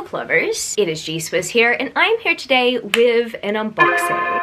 book lovers, it is G-Swizz here, and I'm here today with an unboxing.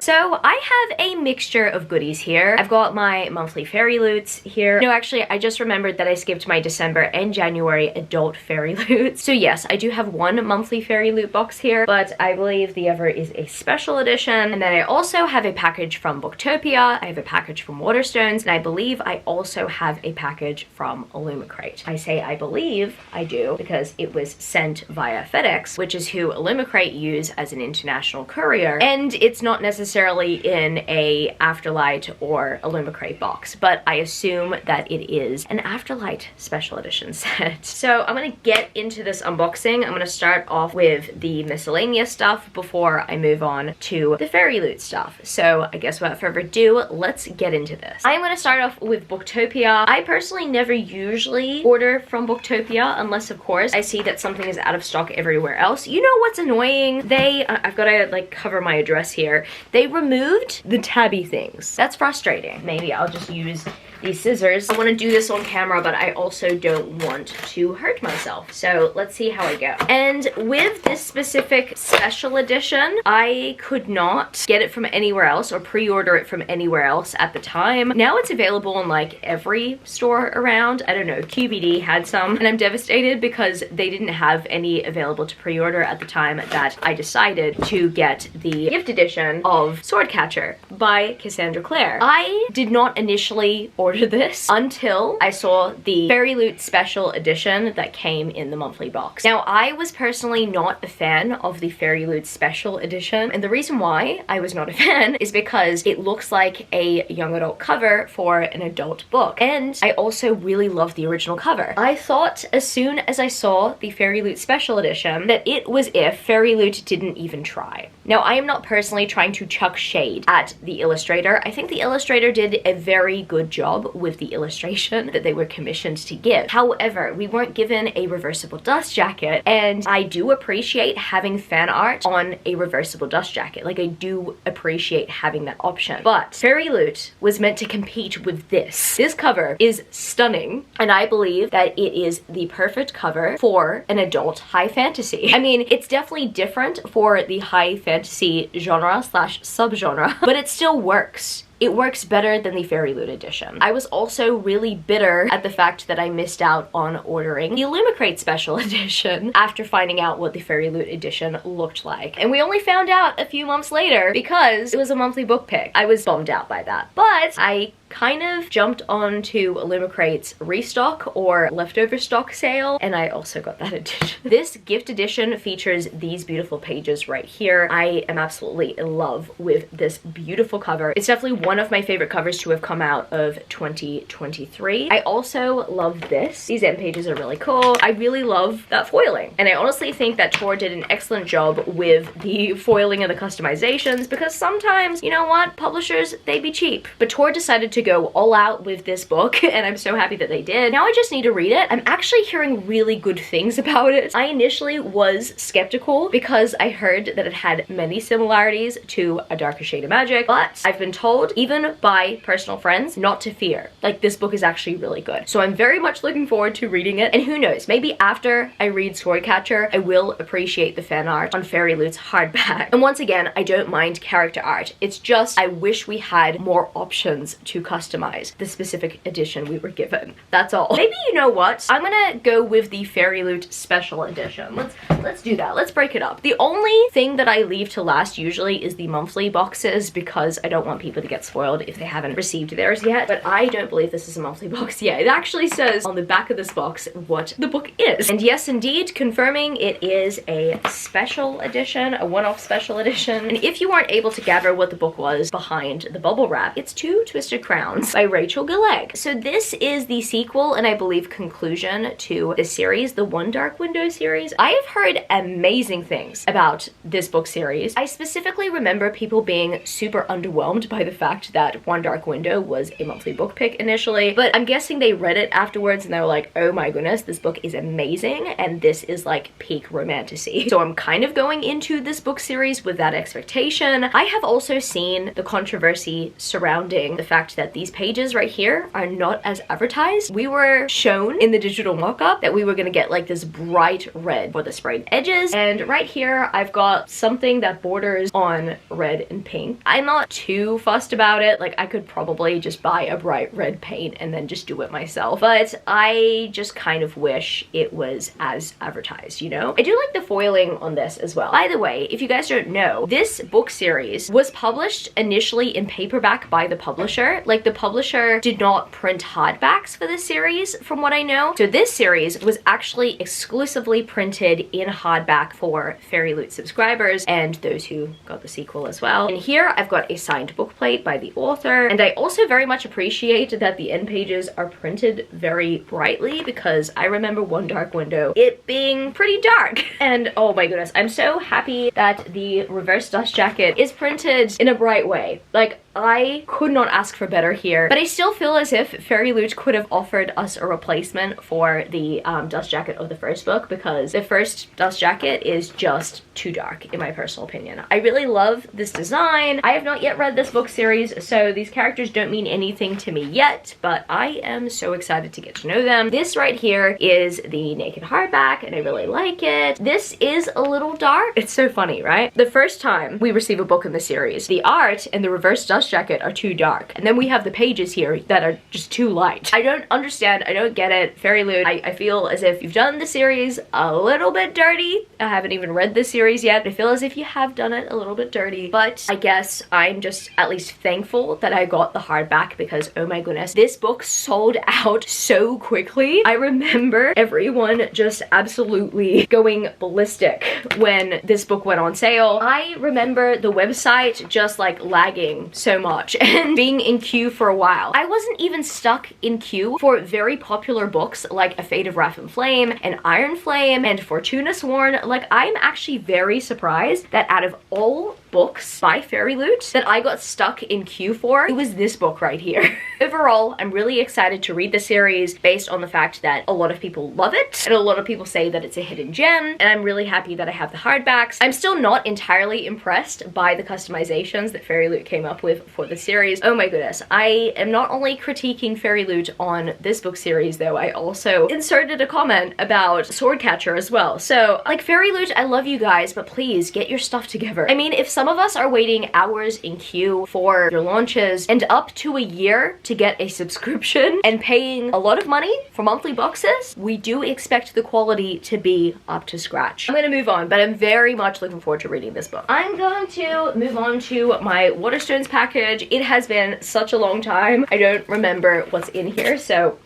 So I have a mixture of goodies here. I've got my monthly Fairyloots here. No, actually, I just remembered that I skipped my December and January adult Fairyloots. So yes, I do have one monthly Fairyloot box here, but I believe the other is a special edition. And then I also have a package from Booktopia, I have a package from Waterstones, and I believe I also have a package from Illumicrate. I say I believe, I do, because it was sent via FedEx, which is who Illumicrate use as an international courier, and it's not necessarily in a Afterlight or Illumicrate box, but I assume that it is an Afterlight special edition set. So I'm gonna get into this unboxing. I'm gonna start off with the miscellaneous stuff before I move on to the Fairyloot stuff. So I guess without further ado, let's get into this. I'm gonna start off with Booktopia. I personally never usually order from Booktopia unless, of course, I see that something is out of stock everywhere else. You know what's annoying? I've gotta like cover my address here. They removed the tabby things. That's frustrating. Maybe I'll just use these scissors. I want to do this on camera, but I also don't want to hurt myself. So let's see how I go. And with this specific special edition, I could not get it from anywhere else or pre-order it from anywhere else at the time. Now it's available in like every store around. I don't know, QBD had some, and I'm devastated because they didn't have any available to pre-order at the time that I decided to get the gift edition of Swordcatcher by Cassandra Clare. I did not initially order this until I saw the Fairyloot special edition that came in the monthly box. Now, I was personally not a fan of the Fairyloot special edition, and the reason why I was not a fan is because it looks like a young adult cover for an adult book, and I also really love the original cover. I thought as soon as I saw the Fairyloot special edition that it was if Fairyloot didn't even try. Now, I am not personally trying to chuck shade at the illustrator. I think the illustrator did a very good job with the illustration that they were commissioned to give. However, we weren't given a reversible dust jacket, and I do appreciate having fan art on a reversible dust jacket. Like, I do appreciate having that option. But Fairyloot was meant to compete with this. This cover is stunning, and I believe that it is the perfect cover for an adult high fantasy. I mean, it's definitely different for the high fantasy genre slash subgenre, but it still works. It works better than the Fairyloot edition. I was also really bitter at the fact that I missed out on ordering the Illumicrate special edition after finding out what the Fairyloot edition looked like. And we only found out a few months later because it was a monthly book pick. I was bummed out by that. But I kind of jumped onto Illumicrate's restock or leftover stock sale, and I also got that edition. This gift edition features these beautiful pages right here. I am absolutely in love with this beautiful cover. It's definitely one of my favorite covers to have come out of 2023. I also love this. These end pages are really cool. I really love that foiling, and I honestly think that Tor did an excellent job with the foiling and the customizations, because sometimes, you know what, publishers, they be cheap. But Tor decided to go all out with this book, and I'm so happy that they did. Now I just need to read it. I'm actually hearing really good things about it. I initially was skeptical because I heard that it had many similarities to A Darker Shade of Magic, but I've been told, even by personal friends, not to fear. Like, this book is actually really good. So I'm very much looking forward to reading it, and who knows, maybe after I read Swordcatcher, I will appreciate the fan art on Fairyloot's hardback. And once again, I don't mind character art. It's just, I wish we had more options to customize the specific edition we were given. That's all. Maybe, you know what? I'm gonna go with the Fairyloot special edition. Let's do that. Let's break it up. The only thing that I leave to last usually is the monthly boxes, because I don't want people to get spoiled if they haven't received theirs yet. But I don't believe this is a monthly box yet. It actually says on the back of this box what the book is. And yes, indeed, confirming it is a special edition, a one-off special edition. And if you weren't able to gather what the book was behind the bubble wrap, it's Two Twisted Crowns by Rachel Gilleg. So this is the sequel and I believe conclusion to the series, the One Dark Window series. I have heard amazing things about this book series. I specifically remember people being super underwhelmed by the fact that One Dark Window was a monthly book pick initially, but I'm guessing they read it afterwards and they were like, oh my goodness, this book is amazing and this is like peak romantasy. So I'm kind of going into this book series with that expectation. I have also seen the controversy surrounding the fact that that these pages right here are not as advertised. We were shown in the digital mock-up that we were gonna get like this bright red for the sprayed edges, and right here I've got something that borders on red and pink. I'm not too fussed about it. Like, I could probably just buy a bright red paint and then just do it myself, but I just kind of wish it was as advertised, you know? I do like the foiling on this as well. By the way, if you guys don't know, this book series was published initially in paperback by the publisher. Like, the publisher did not print hardbacks for this series, from what I know. So this series was actually exclusively printed in hardback for Fairyloot subscribers and those who got the sequel as well. And here I've got a signed book plate by the author, and I also very much appreciate that the end pages are printed very brightly, because I remember one dark window it being pretty dark. And oh my goodness, I'm so happy that the reverse dust jacket is printed in a bright way. Like, I could not ask for better here, but I still feel as if Fairyloot could have offered us a replacement for the dust jacket of the first book, because the first dust jacket is just too dark in my personal opinion. I really love this design. I have not yet read this book series, so these characters don't mean anything to me yet, but I am so excited to get to know them. This right here is the naked hardback, and I really like it. This is a little dark. It's so funny, right? The first time we receive a book in the series, the art and the reverse dust jacket are too dark, and then we have the pages here that are just too light. I don't understand. I don't get it. Fairyloot, I feel as if you've done the series a little bit dirty. I haven't even read this series yet. I feel as if you have done it a little bit dirty, but I guess I'm just at least thankful that I got the hardback, because oh my goodness, this book sold out so quickly. I remember everyone just absolutely going ballistic when this book went on sale. I remember the website just like lagging so much and being in queue for a while. I wasn't even stuck in queue for very popular books like A Fate of Wrath and Flame and Iron Flame and Fortuna Sworn. Like, I'm actually very surprised that out of all books by Fairyloot that I got stuck in queue for, it was this book right here. Overall, I'm really excited to read the series based on the fact that a lot of people love it and a lot of people say that it's a hidden gem, and I'm really happy that I have the hardbacks. I'm still not entirely impressed by the customizations that Fairyloot came up with for the series. Oh my goodness, I am not only critiquing Fairyloot on this book series though, I also inserted a comment about Swordcatcher as well. So like, Fairyloot, I love you guys, but please get your stuff together. I mean, if some of us are waiting hours in queue for your launches and up to a year to get a subscription and paying a lot of money for monthly boxes, we do expect the quality to be up to scratch. I'm gonna move on, but I'm very much looking forward to reading this book. I'm going to move on to my Waterstones package. It has been such a long time. I don't remember what's in here, so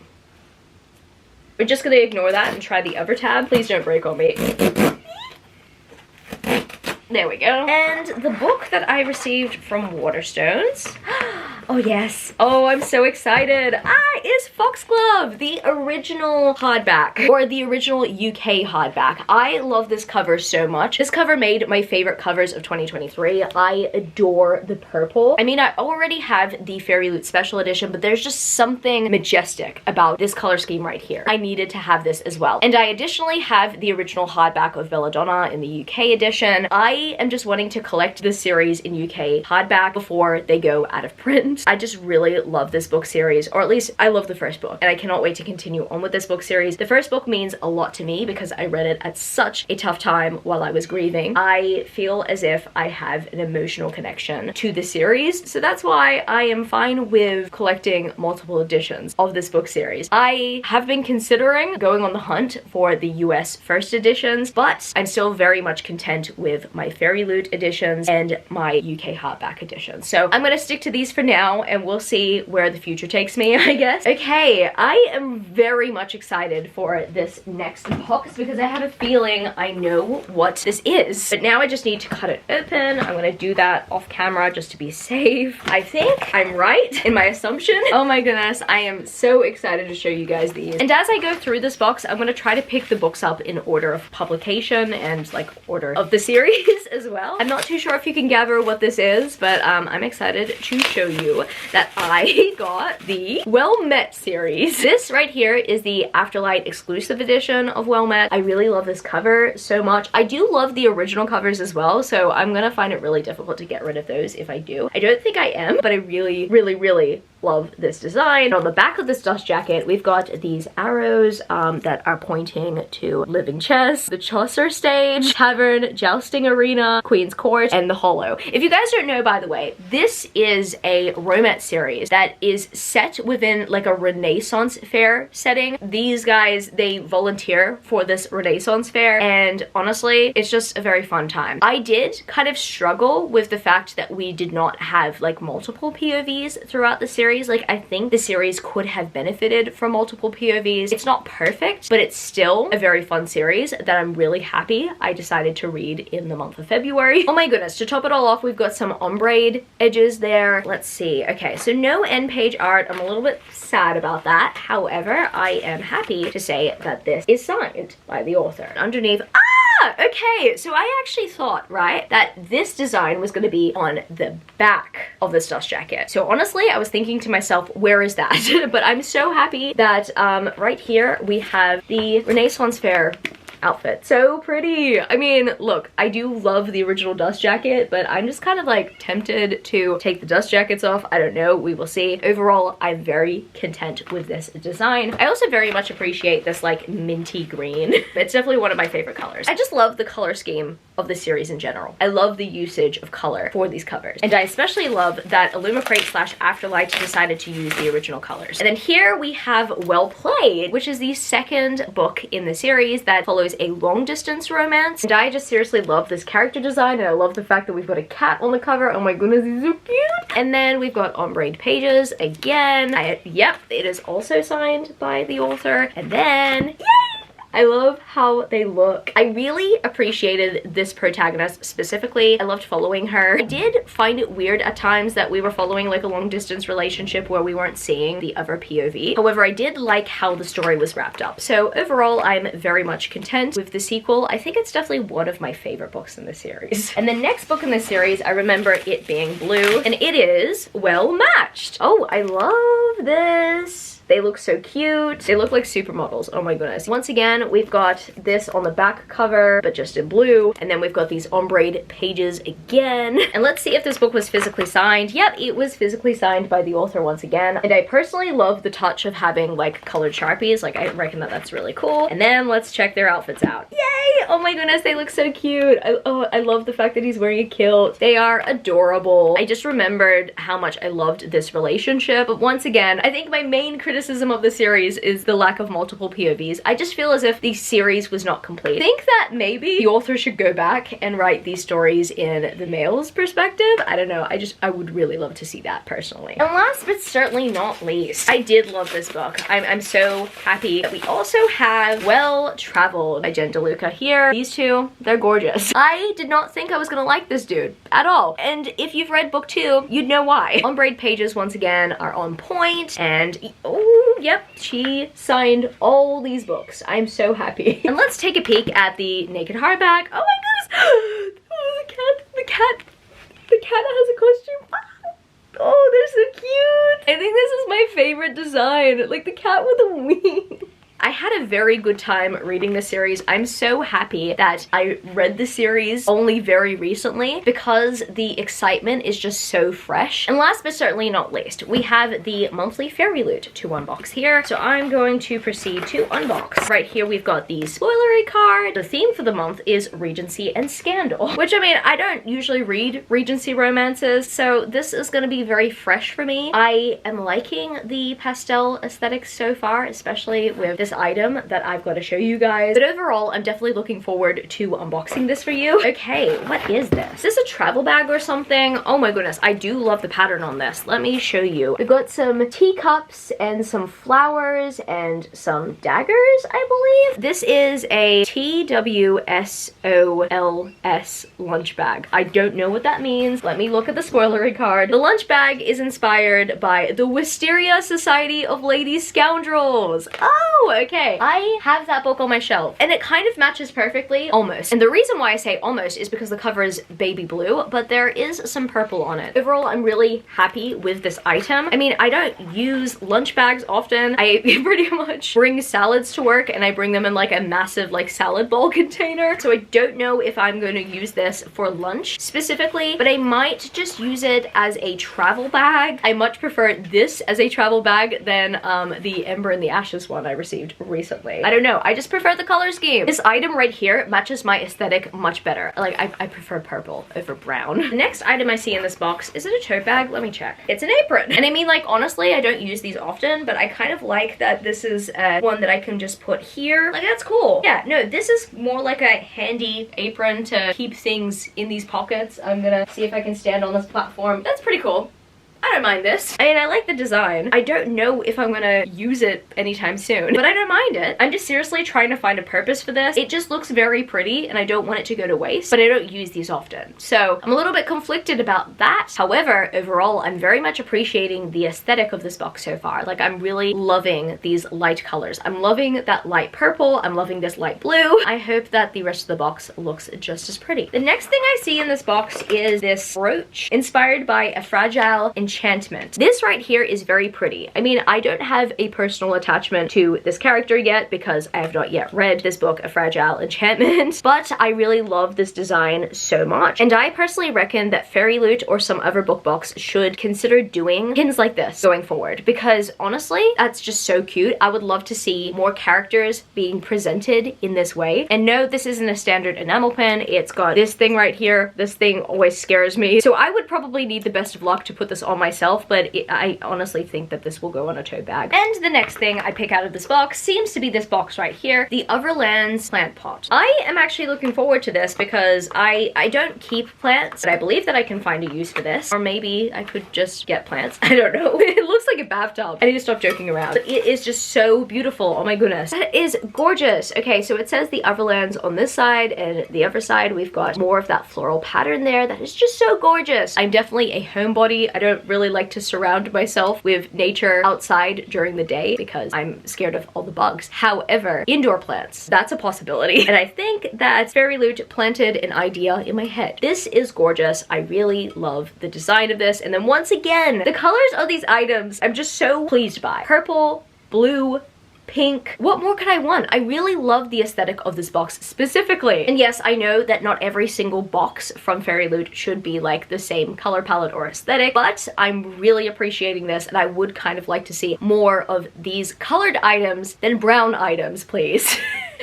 we're just gonna ignore that and try the other tab. Please don't break on me. There we go. And the book that I received from Waterstones, oh yes, oh I'm so excited, is Foxglove, the original hardback, or the original UK hardback. I love this cover so much. This cover made my favorite covers of 2023. I adore the purple. I mean, I already have the Fairyloot special edition, but there's just something majestic about this color scheme right here. I needed to have this as well. And I additionally have the original hardback of Belladonna in the UK edition. I am just wanting to collect this series in UK hardback before they go out of print. I just really love this book series, or at least I love the first book, and I cannot wait to continue on with this book series. The first book means a lot to me because I read it at such a tough time while I was grieving. I feel as if I have an emotional connection to the series, so that's why I am fine with collecting multiple editions of this book series. I have been considering going on the hunt for the US first editions, but I'm still very much content with my Fairyloot editions and my UK hardback editions. So I'm gonna stick to these for now, and we'll see where the future takes me, I guess. Okay, I am very much excited for this next box because I have a feeling I know what this is. But now I just need to cut it open. I'm gonna do that off camera just to be safe. I think I'm right in my assumption. Oh my goodness, I am so excited to show you guys these. And as I go through this box, I'm gonna try to pick the books up in order of publication and like order of the series as well. I'm not too sure if you can gather what this is, but I'm excited to show you that I got the Well Met series. This right here is the Afterlight exclusive edition of Well Met. I really love this cover so much. I do love the original covers as well, so I'm gonna find it really difficult to get rid of those if I do. I don't think I am, but I really, really, really love this design. And on the back of this dust jacket, we've got these arrows that are pointing to Living Chess, the Chaucer Stage, Tavern, Jousting Arena, Queen's Court, and the Hollow. If you guys don't know, by the way, this is a romance series that is set within like a Renaissance fair setting. These guys, they volunteer for this Renaissance fair, and honestly, it's just a very fun time. I did kind of struggle with the fact that we did not have like multiple POVs throughout the series. Like, I think the series could have benefited from multiple POVs. It's not perfect, but it's still a very fun series that I'm really happy I decided to read in the month of February. Oh my goodness, to top it all off, we've got some ombre edges there. Let's see. Okay, so no end page art. I'm a little bit sad about that. However, I am happy to say that this is signed by the author. Underneath, okay, so I actually thought, right, that this design was going to be on the back of this dust jacket. So honestly, I was thinking to myself, where is that? But I'm so happy that right here we have the Renaissance Fair outfit. So pretty. I mean, look, I do love the original dust jacket, but I'm just kind of like tempted to take the dust jackets off. I don't know, we will see. Overall, I'm very content with this design. I also very much appreciate this like minty green. It's definitely one of my favorite colors. I just love the color scheme of the series in general. I love the usage of color for these covers. And I especially love that Illumicrate / Afterlight decided to use the original colors. And then here we have Well Played, which is the second book in the series that follows a long distance romance. And I just seriously love this character design, and I love the fact that we've got a cat on the cover. Oh my goodness, he's so cute. And then we've got ombre pages again. Yep, it is also signed by the author. And then, yay! I love how they look. I really appreciated this protagonist specifically. I loved following her. I did find it weird at times that we were following like a long distance relationship where we weren't seeing the other POV. However, I did like how the story was wrapped up. So overall, I'm very much content with the sequel. I think it's definitely one of my favorite books in the series. And the next book in the series, I remember it being blue, and it is Well Matched. Oh, I love this. They look so cute. They look like supermodels. Oh my goodness. Once again, we've got this on the back cover, but just in blue. And then we've got these ombre pages again. And let's see if this book was physically signed. Yep, it was physically signed by the author once again. And I personally love the touch of having like colored Sharpies. Like, I reckon that that's really cool. And then let's check their outfits out. Yay! Oh my goodness, they look so cute. I love the fact that he's wearing a kilt. They are adorable. I just remembered how much I loved this relationship. But once again, I think my main criticism of the series is the lack of multiple POVs. I just feel as if the series was not complete. I think that maybe the author should go back and write these stories in the male's perspective. I don't know. I would really love to see that personally. And last but certainly not least, I did love this book. I'm so happy that we also have Well Traveled by Jen DeLuca here. These two, they're gorgeous. I did not think I was gonna like this dude at all. And if you've read book 2, you'd know why. Ombre pages once again are on point, and oh, yep, she signed all these books. I'm so happy. And let's take a peek at the naked hardback. Oh my goodness! Oh, the cat has a costume. Oh, they're so cute. I think this is my favorite design. Like the cat with a wing. I had a very good time reading the series. I'm so happy that I read the series only very recently because the excitement is just so fresh. And last but certainly not least, we have the monthly Fairyloot to unbox here. So I'm going to proceed to unbox. Right here we've got the spoilery card. The theme for the month is Regency and Scandal, which I mean, I don't usually read Regency romances, so this is going to be very fresh for me. I am liking the pastel aesthetics so far, especially with this item that I've got to show you guys. But overall, I'm definitely looking forward to unboxing this for you. Okay, what is this? Is this a travel bag or something? Oh my goodness, I do love the pattern on this. Let me show you. We've got some teacups and some flowers and some daggers, I believe. This is a TWSOLS lunch bag. I don't know what that means. Let me look at the spoilery card. The lunch bag is inspired by the Wisteria Society of Lady Scoundrels. Oh, okay. I have that book on my shelf and it kind of matches perfectly, almost. And the reason why I say almost is because the cover is baby blue, but there is some purple on it. Overall, I'm really happy with this item. I mean, I don't use lunch bags often. I pretty much bring salads to work and I bring them in like a massive like salad bowl container. So I don't know if I'm going to use this for lunch specifically, but I might just use it as a travel bag. I much prefer this as a travel bag than the Ember in the Ashes one I received recently. I don't know, I just prefer the color scheme. This item right here matches my aesthetic much better. Like, I prefer purple over brown. The next item I see in this box, is it a tote bag? Let me check. It's an apron. And I mean, like, honestly, I don't use these often, but I kind of like that this is one that I can just put here. Like, that's cool. Yeah, no, this is more like a handy apron to keep things in these pockets. I'm gonna see if I can stand on this platform. That's pretty cool. I don't mind this. I mean, I like the design. I don't know if I'm gonna use it anytime soon, but I don't mind it. I'm just seriously trying to find a purpose for this. It just looks very pretty and I don't want it to go to waste, but I don't use these often. So I'm a little bit conflicted about that. However, overall, I'm very much appreciating the aesthetic of this box so far. Like, I'm really loving these light colors. I'm loving that light purple. I'm loving this light blue. I hope that the rest of the box looks just as pretty. The next thing I see in this box is this brooch inspired by a fragile enchantment. This right here is very pretty. I mean, I don't have a personal attachment to this character yet because I have not yet read this book, A Fragile Enchantment, but I really love this design so much. And I personally reckon that Fairyloot or some other book box should consider doing pins like this going forward, because honestly, that's just so cute. I would love to see more characters being presented in this way. And no, this isn't a standard enamel pin. It's got this thing right here. This thing always scares me. So I would probably need the best of luck to put this on myself, but I honestly think that this will go on a tote bag. And the next thing I pick out of this box seems to be this box right here, the Otherlands plant pot. I am actually looking forward to this because I don't keep plants, but I believe that I can find a use for this. Or maybe I could just get plants. I don't know. It looks like a bathtub. I need to stop joking around. But it is just so beautiful. Oh my goodness. That is gorgeous. Okay, so it says the Otherlands on this side, and the other side we've got more of that floral pattern there. That is just so gorgeous. I'm definitely a homebody. I don't really like to surround myself with nature outside during the day because I'm scared of all the bugs. However, indoor plants, that's a possibility. And I think that Fairyloot planted an idea in my head. This is gorgeous. I really love the design of this. And then once again, the colors of these items, I'm just so pleased by. Purple, blue, pink. What more could I want? I really love the aesthetic of this box specifically. And yes, I know that not every single box from Fairyloot should be like the same color palette or aesthetic, but I'm really appreciating this and I would kind of like to see more of these colored items than brown items, please.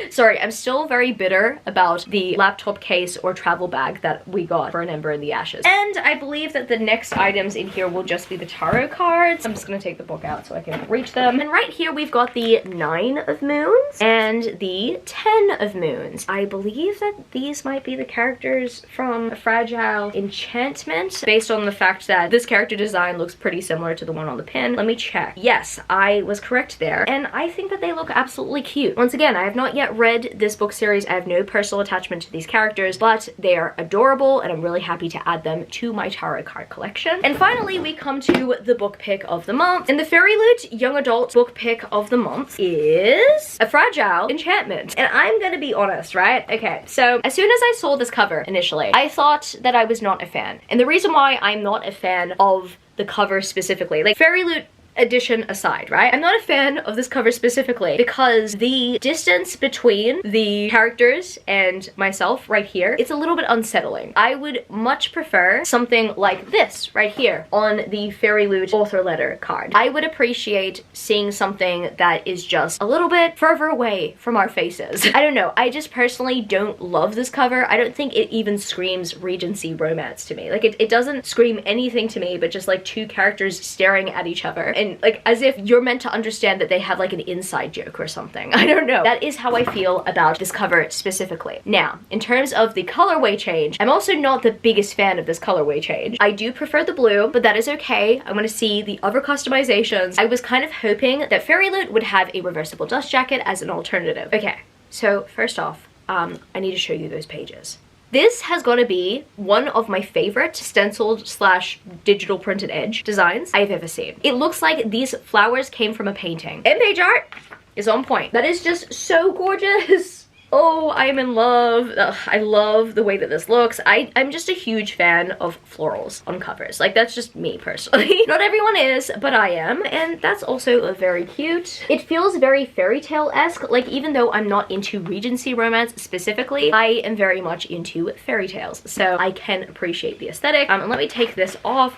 Sorry, I'm still very bitter about the laptop case or travel bag that we got for an Ember in the Ashes. And I believe that the next items in here will just be the tarot cards. I'm just gonna take the book out so I can reach them. And right here we've got the 9 of Moons and the 10 of Moons. I believe that these might be the characters from A Fragile Enchantment, based on the fact that this character design looks pretty similar to the one on the pin. Let me check. Yes, I was correct there. And I think that they look absolutely cute. Once again, I have not yet read this book series. I have no personal attachment to these characters, but they are adorable and I'm really happy to add them to my tarot card collection. And finally, we come to the book pick of the month. And the Fairyloot young adult book pick of the month is A Fragile Enchantment. And I'm gonna be honest, right? Okay, so as soon as I saw this cover initially, I thought that I was not a fan. And the reason why I'm not a fan of the cover specifically, like Fairyloot edition aside, right? I'm not a fan of this cover specifically because the distance between the characters and myself right here, it's a little bit unsettling. I would much prefer something like this right here on the Fairyloot author letter card. I would appreciate seeing something that is just a little bit further away from our faces. I don't know. I just personally don't love this cover. I don't think it even screams Regency romance to me. Like it doesn't scream anything to me but just like two characters staring at each other and like as if you're meant to understand that they have like an inside joke or something. I don't know. That is how I feel about this cover specifically. Now, in terms of the colorway change, I'm also not the biggest fan of this colorway change. I do prefer the blue, but that is okay. I want to see the other customizations. I was kind of hoping that Fairyloot would have a reversible dust jacket as an alternative. Okay, so first off, I need to show you those pages. This has got to be one of my favorite stenciled slash digital printed edge designs I've ever seen. It looks like these flowers came from a painting. And page art, is on point. That is just so gorgeous. Oh, I'm in love. Ugh, I love the way that this looks. I'm just a huge fan of florals on covers. Like, that's just me personally. Not everyone is, but I am. And that's also very cute. It feels very fairy tale-esque. Like, even though I'm not into Regency romance specifically, I am very much into fairy tales. So I can appreciate the aesthetic. And let me take this off.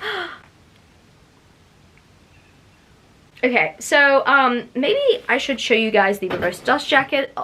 Okay, so maybe I should show you guys the reverse dust jacket.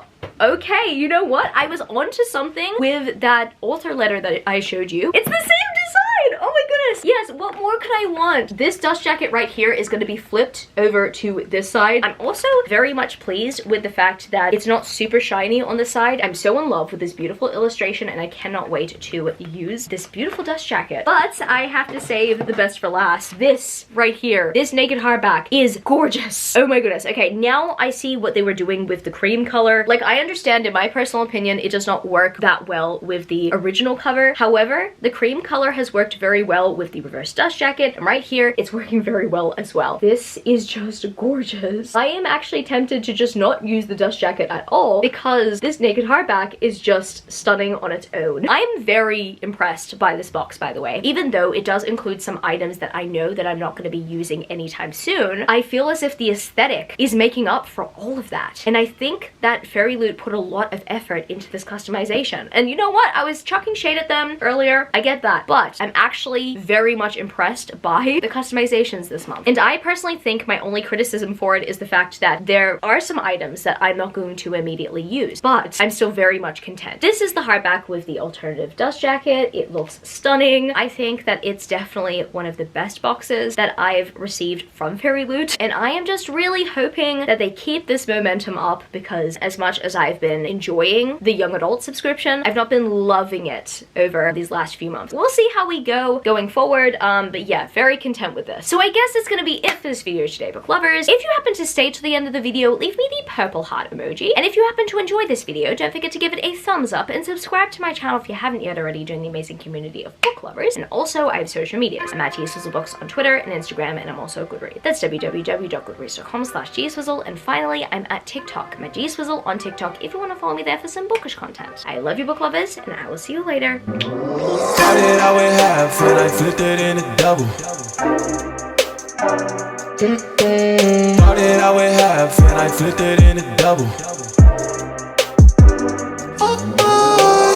Okay, you know what? I was onto something with that author letter that I showed you. It's the same design! Oh my goodness! Yes, what more could I want? This dust jacket right here is going to be flipped over to this side. I'm also very much pleased with the fact that it's not super shiny on the side. I'm so in love with this beautiful illustration and I cannot wait to use this beautiful dust jacket. But I have to save the best for last. This right here, this naked hardback is gorgeous. Oh my goodness. Okay, now I see what they were doing with the cream color. Like, I understand, in my personal opinion, it does not work that well with the original cover. However, the cream color has worked very well with the reverse dust jacket, and right here it's working very well as well. This is just gorgeous. I am actually tempted to just not use the dust jacket at all because this naked hardback is just stunning on its own. I'm very impressed by this box, by the way. Even though it does include some items that I know that I'm not going to be using anytime soon, I feel as if the aesthetic is making up for all of that. And I think that Fairyloot put a lot of effort into this customization. And you know what? I was chucking shade at them earlier. I get that. But I'm actually very much impressed by the customizations this month. And I personally think my only criticism for it is the fact that there are some items that I'm not going to immediately use, but I'm still very much content. This is the hardback with the alternative dust jacket. It looks stunning. I think that it's definitely one of the best boxes that I've received from Fairyloot, and I am just really hoping that they keep this momentum up because as much as I've been enjoying the young adult subscription, I've not been loving it over these last few months. We'll see how we go going forward, but yeah, very content with this. So I guess that's gonna be it for this video today, book lovers. If you happen to stay to the end of the video, leave me the purple heart emoji. And if you happen to enjoy this video, don't forget to give it a thumbs up and subscribe to my channel if you haven't yet already, join the amazing community of book lovers. And also, I have social medias. I'm at gswizzelbooks on Twitter and Instagram, and I'm also Goodreads. That's www.goodreads.com/gswizzle. And finally, I'm at TikTok. I'm at gswizzle on TikTok if you want to follow me there for some bookish content. I love you, book lovers, and I will see you later. Started out with half and I flipped it in a double. Started out with half and I flipped it in a double.